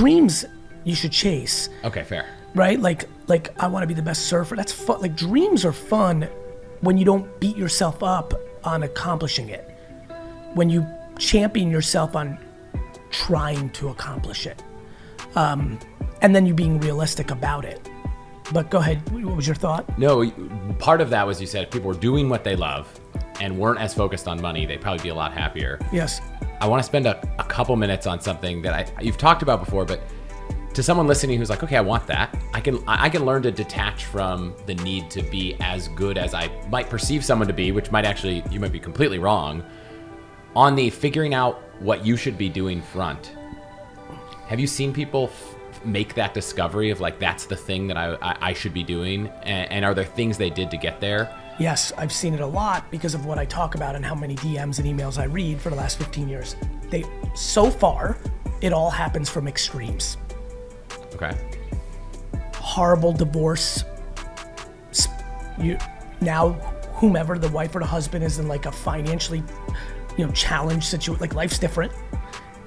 dreams you should chase. Okay, fair. Right? Like I want to be the best surfer. That's fun. Like dreams are fun when you don't beat yourself up on accomplishing it. When you champion yourself on trying to accomplish it. And then you being realistic about it. But go ahead, what was your thought? No, part of that was you said if people were doing what they love and weren't as focused on money, they'd probably be a lot happier. Yes. I want to spend a couple minutes on something that you've talked about before, but to someone listening who's like, okay, I want that. I can learn to detach from the need to be as good as I might perceive someone to be, which you might be completely wrong. On the figuring out what you should be doing front, have you seen people make that discovery of like, that's the thing that I should be doing? And are there things they did to get there? Yes, I've seen it a lot because of what I talk about and how many DMs and emails I read for the last 15 years. So far, it all happens from extremes. Okay. Horrible divorce. Now, whomever, the wife or the husband, is in like a financially, challenged situation. Like life's different,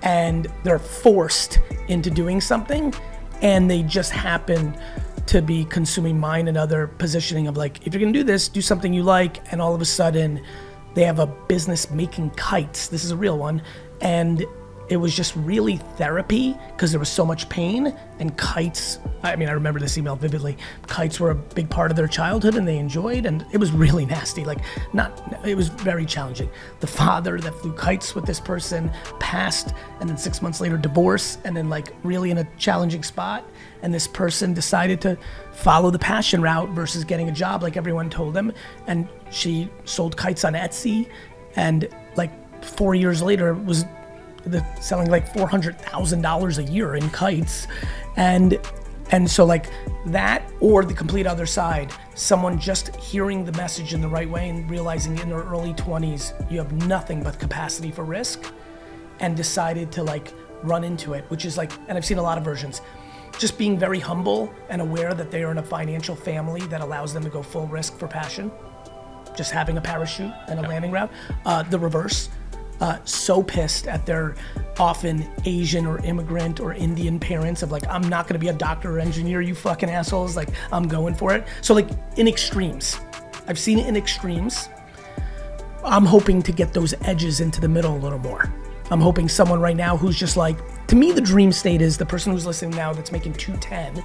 and they're forced into doing something, and they just happen to be consuming mind and other positioning of like, if you're gonna do this, do something you like, and all of a sudden, they have a business making kites. This is a real one, and it was just really therapy because there was so much pain, and kites, I remember this email vividly. Kites were a big part of their childhood and they enjoyed, and it was really nasty. It was very challenging. The father that flew kites with this person passed, and then 6 months later divorce, and then really in a challenging spot. And this person decided to follow the passion route versus getting a job like everyone told them. And she sold kites on Etsy, and 4 years later was selling $400,000 a year in kites. And so that, or the complete other side, someone just hearing the message in the right way and realizing in their early 20s you have nothing but capacity for risk, and decided to run into it, which is and I've seen a lot of versions, just being very humble and aware that they are in a financial family that allows them to go full risk for passion, just having a parachute and a landing route. The reverse, so pissed at their often Asian or immigrant or Indian parents of I'm not gonna be a doctor or engineer, you fucking assholes, I'm going for it. So in extremes, I've seen it in extremes. I'm hoping to get those edges into the middle a little more. I'm hoping someone right now who's just to me, the dream state is the person who's listening now that's making $210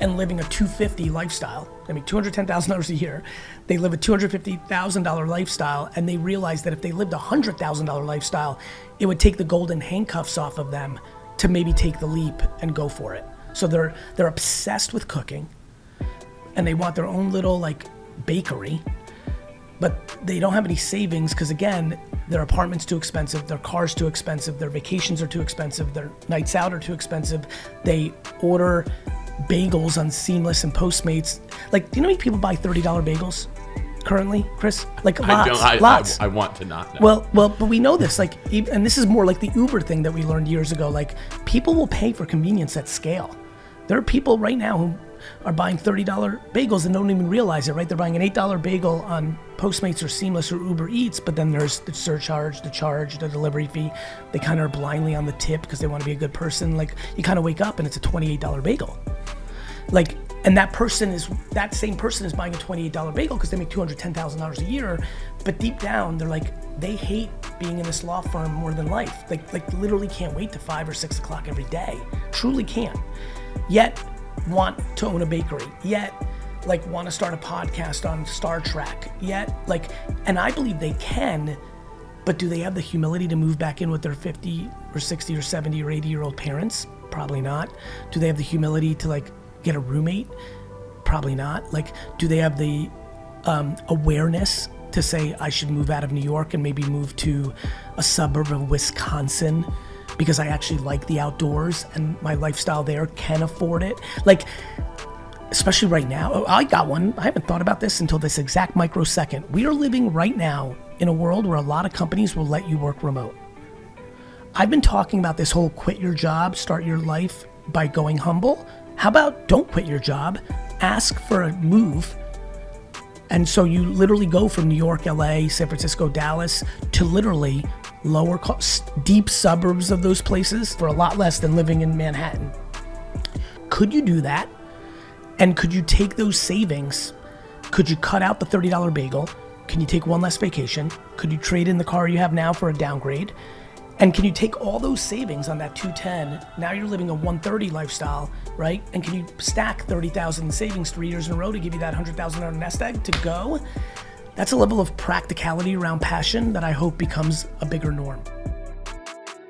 and living a $250 lifestyle. $210,000 a year. They live a $250,000 lifestyle, and they realize that if they lived a $100,000 lifestyle, it would take the golden handcuffs off of them to maybe take the leap and go for it. So they're obsessed with cooking, and they want their own little bakery, but they don't have any savings because, again, their apartment's too expensive, their car's too expensive, their vacations are too expensive, their nights out are too expensive. They order bagels on Seamless and Postmates. Do you know how many people buy $30 bagels currently, Chris? Lots. I want to not know. Well, but we know this. And this is more like the Uber thing that we learned years ago. People will pay for convenience at scale. There are people right now who are buying $30 bagels and don't even realize it, right? They're buying an $8 bagel on Postmates or Seamless or Uber Eats, but then there's the surcharge, the charge, the delivery fee. They kind of are blindly on the tip because they want to be a good person. You kind of wake up and it's a $28 bagel. And that same person is buying a $28 bagel because they make $210,000 a year, but deep down they're they hate being in this law firm more than life. Literally can't wait to 5 or 6 o'clock every day. Truly can't. Yet want to own a bakery. Yet want to start a podcast on Star Trek. Yet and I believe they can, but do they have the humility to move back in with their 50 or 60 or 70 or 80-year-old parents? Probably not. Do they have the humility to get a roommate? Probably not. Do they have the awareness to say, I should move out of New York and maybe move to a suburb of Wisconsin because I actually like the outdoors and my lifestyle there can afford it? Especially right now. I got one. I haven't thought about this until this exact microsecond. We are living right now in a world where a lot of companies will let you work remote. I've been talking about this whole quit your job, start your life by going humble. How about don't quit your job, ask for a move. And so you literally go from New York, LA, San Francisco, Dallas to literally lower cost, deep suburbs of those places for a lot less than living in Manhattan. Could you do that? And could you take those savings? Could you cut out the $30 bagel? Can you take one less vacation? Could you trade in the car you have now for a downgrade? And can you take all those savings on that 210? Now you're living a 130 lifestyle, right? And can you stack 30,000 in savings 3 years in a row to give you that $100,000 nest egg to go? That's a level of practicality around passion that I hope becomes a bigger norm.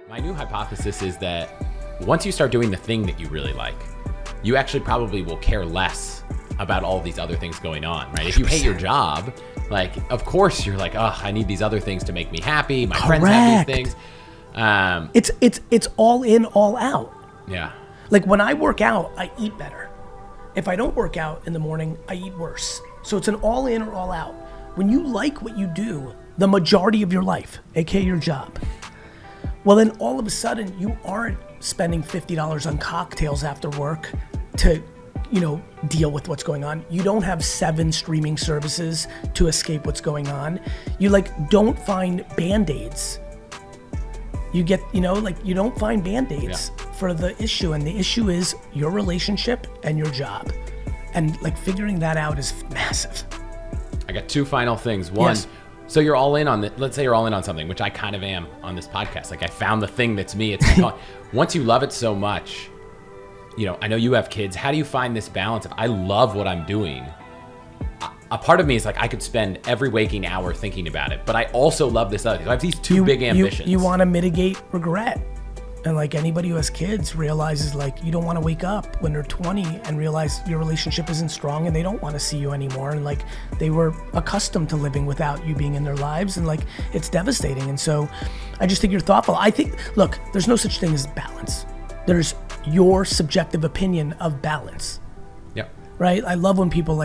My new hypothesis is that once you start doing the thing that you really like, you actually probably will care less about all these other things going on, right? 100%. If you hate your job, like, of course you're like, oh, I need these other things to make me happy. My friends have these things. It's all in, all out. Yeah. Like when I work out, I eat better. If I don't work out in the morning, I eat worse. So it's an all in or all out. When you like what you do, the majority of your life, aka your job, well then all of a sudden you aren't spending $50 on cocktails after work to, deal with what's going on. You don't have 7 streaming services to escape what's going on. You don't find Band-Aids. You get, you don't find Band-Aids for the issue. And the issue is your relationship and your job. And figuring that out is massive. I got 2 final things. One, yes. So you're all in on let's say you're all in on something, which I kind of am on this podcast. I found the thing that's me. It's once you love it so much, I know you have kids. How do you find this balance of I love what I'm doing? A part of me is I could spend every waking hour thinking about it, but I also love this other thing. I have these 2 big ambitions. You want to mitigate regret. And anybody who has kids realizes you don't want to wake up when they're 20 and realize your relationship isn't strong and they don't want to see you anymore. And they were accustomed to living without you being in their lives, and it's devastating. And so I just think you're thoughtful. I think, look, there's no such thing as balance. There's your subjective opinion of balance. Yep. Right? I love when people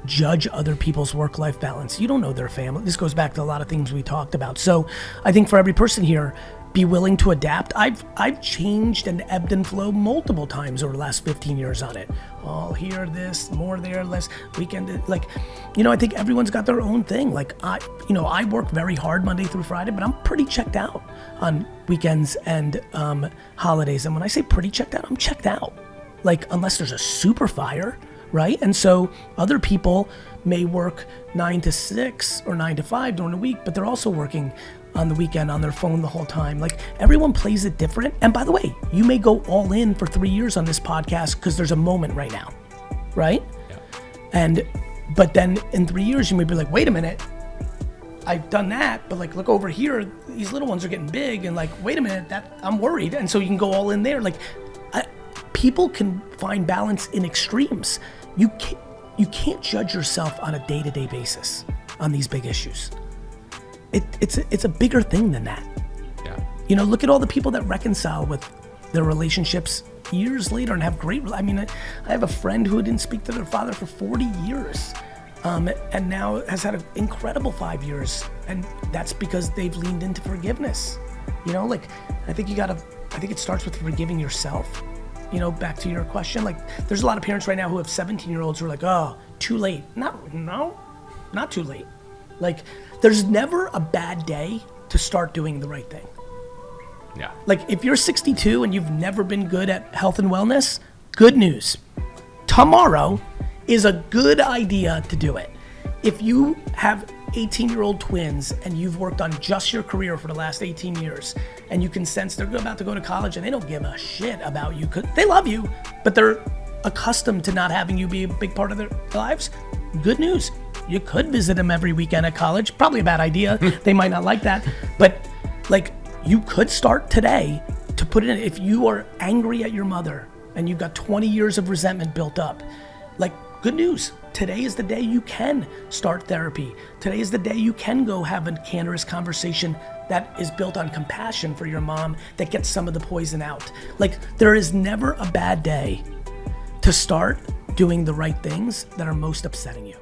judge other people's work-life balance. You don't know their family. This goes back to a lot of things we talked about. So I think for every person here, be willing to adapt. I've changed and ebbed and flowed multiple times over the last 15 years on it. Oh, here, this, more there, less, weekend. I think everyone's got their own thing. I work very hard Monday through Friday, but I'm pretty checked out on weekends and holidays. And when I say pretty checked out, I'm checked out. Unless there's a super fire, right? And so other people may work 9 to 6 or 9 to 5 during the week, but they're also working on the weekend on their phone the whole time. Everyone plays it different. And by the way, you may go all in for 3 years on this podcast because there's a moment right now, right? Yeah. But then in 3 years, you may be wait a minute, I've done that, but look over here, these little ones are getting big, and wait a minute, that I'm worried. And so you can go all in there. People can find balance in extremes. You can't judge yourself on a day-to-day basis on these big issues. It's a bigger thing than that. Yeah. Look at all the people that reconcile with their relationships years later and have great. I have a friend who didn't speak to their father for 40 years, and now has had an incredible 5 years, and that's because they've leaned into forgiveness. I think it starts with forgiving yourself. Back to your question, there's a lot of parents right now who have 17-year-olds who are oh, too late. Not too late. There's never a bad day to start doing the right thing. Yeah. If you're 62 and you've never been good at health and wellness, good news. Tomorrow is a good idea to do it. If you have 18-year-old twins and you've worked on just your career for the last 18 years and you can sense they're about to go to college and they don't give a shit about you, they love you, but they're accustomed to not having you be a big part of their lives, good news. You could visit them every weekend at college. Probably a bad idea. They might not like that. But you could start today to put it in. If you are angry at your mother and you've got 20 years of resentment built up, good news. Today is the day you can start therapy. Today is the day you can go have a candorous conversation that is built on compassion for your mom that gets some of the poison out. There is never a bad day to start doing the right things that are most upsetting you.